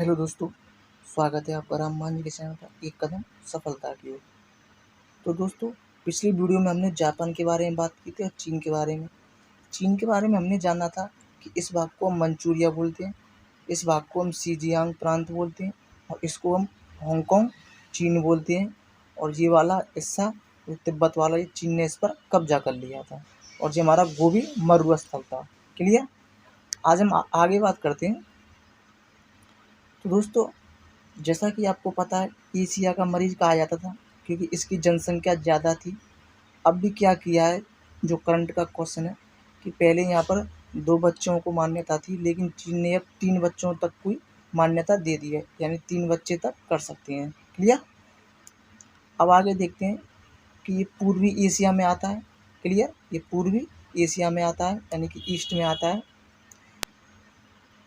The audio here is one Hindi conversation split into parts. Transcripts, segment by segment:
हेलो दोस्तों, स्वागत है आपका राम मान जी के चैनल पर एक कदम सफलता की ओर। तो दोस्तों, पिछली वीडियो में हमने जापान के बारे में बात की थी और चीन के बारे में। चीन के बारे में हमने जाना था कि इस भाग को हम मंचूरिया बोलते हैं, इस भाग को हम सीजियांग प्रांत बोलते हैं और इसको हम हांगकांग चीन बोलते हैं। और ये वाला हिस्सा जो तिब्बत वाला, ये चीन ने इस पर कब्जा कर लिया था और ये हमारा गोबी मरुस्थल था। क्लियर। आज हम आगे बात करते हैं। तो दोस्तों, जैसा कि आपको पता है, एशिया का मरीज कहा जाता था क्योंकि इसकी जनसंख्या ज़्यादा थी। अब भी क्या किया है, जो करंट का क्वेश्चन है, कि पहले यहाँ पर 2 बच्चों को मान्यता थी, लेकिन चीन ने अब 3 बच्चों तक की मान्यता दे दी है, यानी 3 बच्चे तक कर सकते हैं। क्लियर। अब आगे देखते हैं कि ये पूर्वी एशिया में आता है। क्लियर। ये पूर्वी एशिया में आता है, यानी कि ईस्ट में आता है।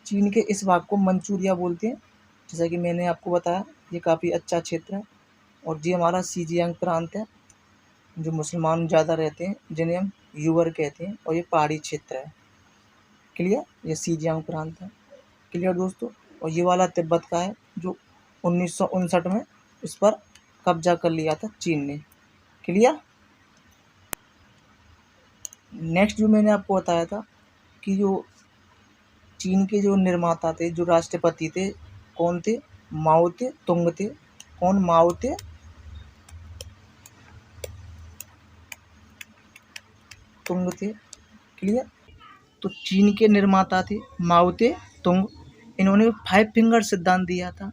चीन के इस भाग को मंचूरिया बोलते हैं। जैसा कि मैंने आपको बताया, ये काफ़ी अच्छा क्षेत्र है और ये हमारा सीजियांग प्रांत है, जो मुसलमान ज़्यादा रहते हैं, जिन्हें हम यूबर कहते हैं, और ये पहाड़ी क्षेत्र है। क्लियर। ये सीजियांग प्रांत है। क्लियर दोस्तों। और ये वाला तिब्बत का है, जो 1959 में इस पर कब्जा कर लिया था चीन ने। क्लियर। नेक्स्ट जो मैंने आपको बताया था कि जो चीन के जो निर्माता थे, जो राष्ट्रपति थे, कौन थे? माओ ते तुंग थे। कौन? माओ ते तुंग थे। क्लियर। तो चीन के निर्माता थे माओ ते तुंग। इन्होंने 5 फिंगर सिद्धांत दिया था।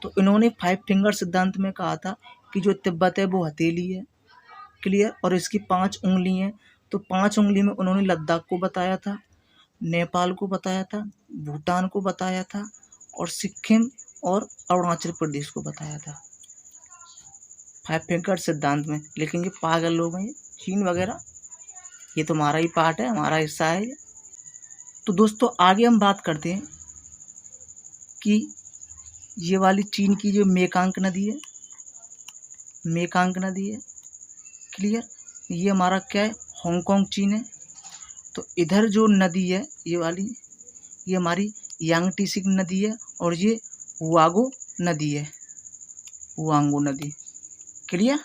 तो इन्होंने 5 फिंगर सिद्धांत में कहा था कि जो तिब्बत है वो हथेली है। क्लियर। और इसकी 5 उंगली हैं। तो 5 उंगली में उन्होंने लद्दाख को बताया था, नेपाल को बताया था, भूटान को बताया था और सिक्किम और अरुणाचल प्रदेश को बताया था 5 फिंगर सिद्धांत में। लेकिन ये पागल लोग हैं, ये चीन वगैरह, ये तो हमारा ही पार्ट है, हमारा हिस्सा है ये। तो दोस्तों, आगे हम बात करते हैं कि ये वाली चीन की जो मेकांक नदी है, मेकांक नदी है। क्लियर। ये हमारा क्या है? हांगकांग चीन है। तो इधर जो नदी है, ये वाली, ये हमारी यांगटीसी नदी है और ये हुआंगो नदी है, हुआंगो नदी। क्लियर।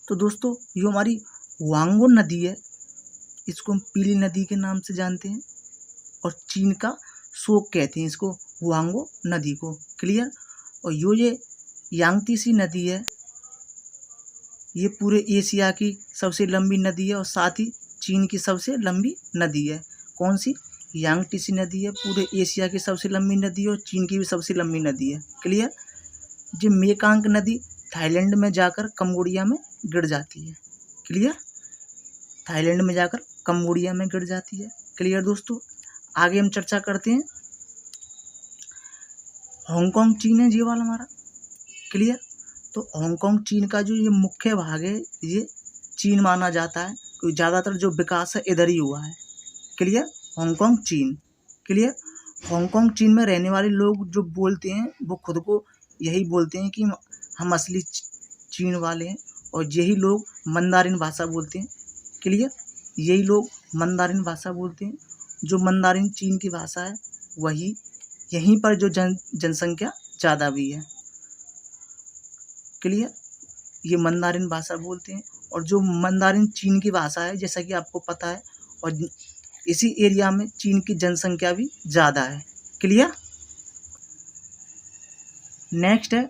तो दोस्तों, ये हमारी हुआंगो नदी है, इसको हम पीली नदी के नाम से जानते हैं और चीन का शोक कहते हैं इसको, हुआंगो नदी को। क्लियर। और ये यांगतीसी नदी है, ये पूरे एशिया की सबसे लंबी नदी है और साथ ही चीन की सबसे लंबी नदी है। कौन सी? यांगटीसी नदी है, पूरे एशिया की सबसे लंबी नदी है और चीन की भी सबसे लंबी नदी है। क्लियर। ये मेकांक नदी थाईलैंड में जाकर कंबोडिया में गिर जाती है। क्लियर। थाईलैंड में जाकर कंबोडिया में गिर जाती है। क्लियर दोस्तों। आगे हम चर्चा करते हैं। हांगकांग चीन है ये वाला हमारा। क्लियर। तो हांगकांग चीन का जो ये मुख्य भाग है, ये चीन माना जाता है क्योंकि ज़्यादातर जो विकास है इधर ही हुआ है। क्लियर। हांगकांग चीन। क्लियर। हांगकांग चीन में रहने वाले लोग जो बोलते हैं, वो खुद को यही बोलते हैं कि हम असली चीन वाले हैं और यही लोग मंदारिन भाषा बोलते हैं। क्लियर। यही लोग मंदारिन भाषा बोलते हैं। जो मंदारिन चीन की भाषा है, वही यहीं पर जो जनसंख्या ज़्यादा भी है। क्लियर। ये मंदारिन भाषा बोलते हैं और जो मंदारिन चीन की भाषा है, जैसा कि आपको पता है, और इसी एरिया में चीन की जनसंख्या भी ज़्यादा है। क्लियर। नेक्स्ट है,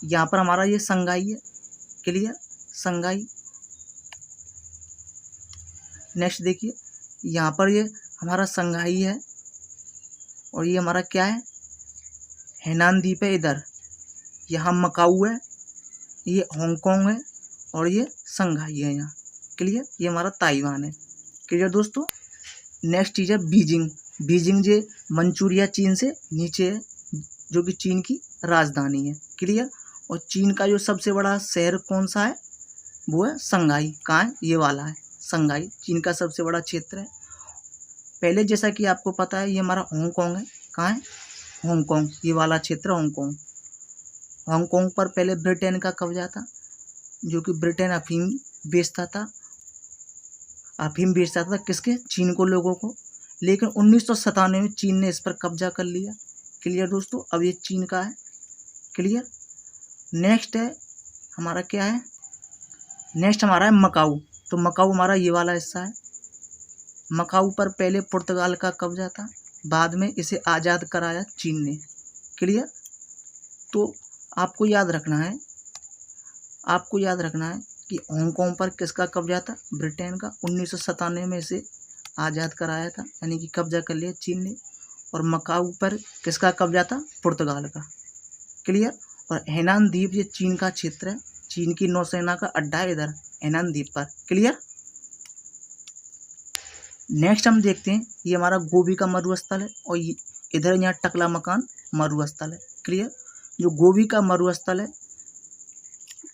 यहाँ पर हमारा ये संघाई है। क्लियर। संघाई। नेक्स्ट देखिए, यहाँ पर ये हमारा संघाई है और ये हमारा क्या है? हेनान द्वीप है इधर। यहाँ मकाऊ है, ये हांगकांग है और ये संघाई है यहाँ। क्लियर। ये हमारा ताइवान है। क्लियर दोस्तों। नेक्स्ट चीज़ है बीजिंग। बीजिंग ये मंचूरिया चीन से नीचे है, जो कि चीन की राजधानी है। क्लियर। और चीन का जो सबसे बड़ा शहर कौन सा है? वो है संघाई। कहाँ है? ये वाला है संघाई, चीन का सबसे बड़ा क्षेत्र है। पहले जैसा कि आपको पता है, ये हमारा हांगकांग है। कहाँ है? हांगकांग, ये वाला क्षेत्र हांगकांग। हांगकांग पर पहले ब्रिटेन का कब्जा था, जो कि ब्रिटेन अफीम बेचता था। अफीम बेचता था किसके? चीन को, लोगों को। लेकिन 1997 में चीन ने इस पर कब्जा कर लिया। क्लियर दोस्तों। अब ये चीन का है, क्लियर। नेक्स्ट है हमारा क्या है, नेक्स्ट हमारा है मकाऊ। तो मकाऊ हमारा ये वाला हिस्सा है। मकाऊ पर पहले पुर्तगाल का कब्जा था, बाद में इसे आज़ाद कराया चीन ने, क्लियर। तो आपको याद रखना है, आपको याद रखना है कि हांगकांग पर किसका कब्जा था, ब्रिटेन का। 1997 में इसे आज़ाद कराया था, यानी कि कब्जा कर लिया चीन ने। और मकाऊ पर किसका कब्जा था, पुर्तगाल का, क्लियर। और हेनान द्वीप ये चीन का क्षेत्र है, चीन की नौसेना का अड्डा है इधर हेनान द्वीप पर, क्लियर। नेक्स्ट हम देखते हैं, ये हमारा गोबी का मरुस्थल है और इधर यहाँ टकला मकान मरुस्थल है, क्लियर। जो गोबी का मरुस्थल है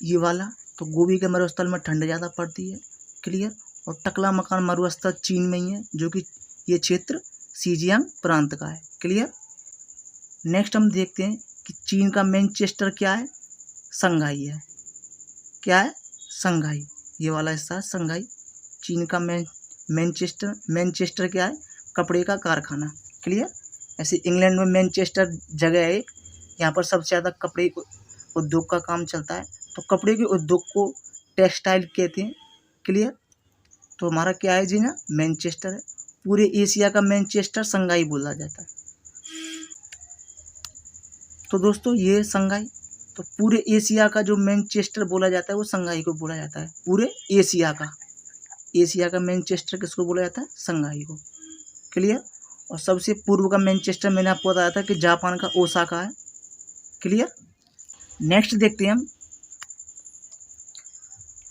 ये वाला, तो गोबी के मरुस्थल में ठंड ज़्यादा पड़ती है, क्लियर। और टकला मकान मरुस्थल चीन में ही है, जो कि ये क्षेत्र सीजियांग प्रांत का है, क्लियर। नेक्स्ट हम देखते हैं कि चीन का मैनचेस्टर क्या है, संघाई है। क्या है, संघाई, ये वाला हिस्सा है संघाई। चीन का मैनचेस्टर क्या है, कपड़े का कारखाना, क्लियर। ऐसे इंग्लैंड में मैनचेस्टर जगह है, यहाँ पर सबसे ज़्यादा कपड़े उद्योग का काम चलता है। तो कपड़े के उद्योग को टेक्सटाइल कहते हैं, क्लियर। तो हमारा क्या है जी ना, मैनचेस्टर है। पूरे एशिया का मैनचेस्टर संघाई बोला जाता है। तो दोस्तों ये संघाई, तो पूरे एशिया का जो मैनचेस्टर बोला जाता है वो संघाई को बोला जाता है, पूरे एशिया का। एशिया का मैनचेस्टर किसको बोला जाता है, संघाई को, क्लियर। और सबसे पूर्व का मैनचेस्टर मैंने आपको बताया था कि जापान का ओसाका है, क्लियर। नेक्स्ट देखते हैं हम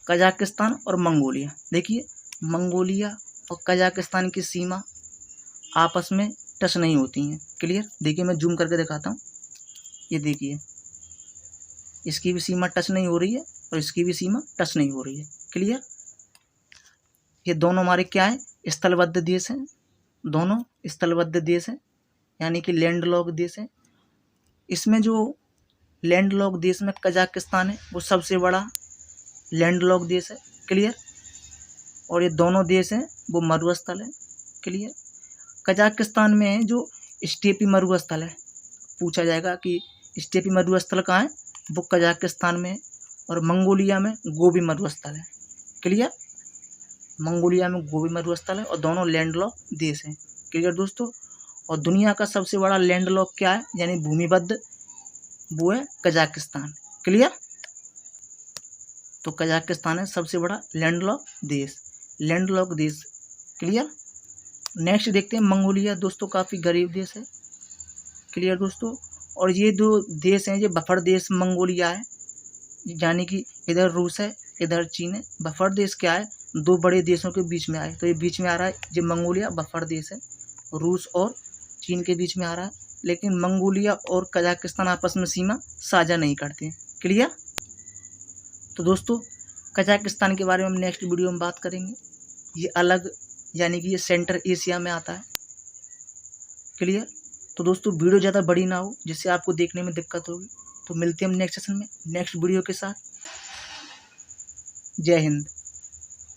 कजाकिस्तान और मंगोलिया। देखिए मंगोलिया और कजाकिस्तान की सीमा आपस में टच नहीं होती हैं, क्लियर। देखिए मैं जूम करके दिखाता हूँ, ये देखिए इसकी भी सीमा टच नहीं हो रही है और इसकी भी सीमा टच नहीं हो रही है, क्लियर। ये दोनों हमारे क्या है, स्थलबद्ध देश हैं, दोनों स्थलबद्ध देश हैं, यानी कि लैंडलॉक देश हैं। इसमें जो लैंडलॉक देश में कजाकिस्तान है वो सबसे बड़ा लैंडलॉक देश है, क्लियर। और ये दोनों देश हैं वो मरुस्थल है, क्लियर। कजाकिस्तान में है जो स्टेपी मरुस्थल है, पूछा जाएगा कि स्टेपी मरुस्थल कहाँ है, वो कजाकिस्तान में है। और मंगोलिया में गोबी मरुस्थल है, क्लियर। मंगोलिया में गोबी मरुस्थल है और दोनों लैंडलॉक देश हैं, क्लियर दोस्तों। और दुनिया का सबसे बड़ा लैंडलॉक क्या है, यानी भूमिबद्ध, वो है कजाकिस्तान, क्लियर। तो कजाकिस्तान है सबसे बड़ा लैंडलॉक देश, क्लियर। नेक्स्ट देखते हैं मंगोलिया। दोस्तों काफ़ी गरीब देश है, क्लियर दोस्तों। और ये दो देश हैं, ये बफर देश मंगोलिया है, यानी कि इधर रूस है इधर चीन है। बफर देश क्या है, दो बड़े देशों के बीच में आए, तो ये बीच में आ रहा है, ये मंगोलिया बफर देश है, रूस और चीन के बीच में आ रहा है। लेकिन मंगोलिया और कजाकिस्तान आपस में सीमा साझा नहीं करते, क्लियर। तो दोस्तों कजाकिस्तान के बारे में हम नेक्स्ट वीडियो में बात करेंगे। ये अलग, यानी कि ये सेंट्रल एशिया में आता है, क्लियर। तो दोस्तों वीडियो ज़्यादा बड़ी ना हो जिससे आपको देखने में दिक्कत होगी। तो मिलते हैं हम नेक्स्ट सेशन में नेक्स्ट वीडियो के साथ। जय हिंद।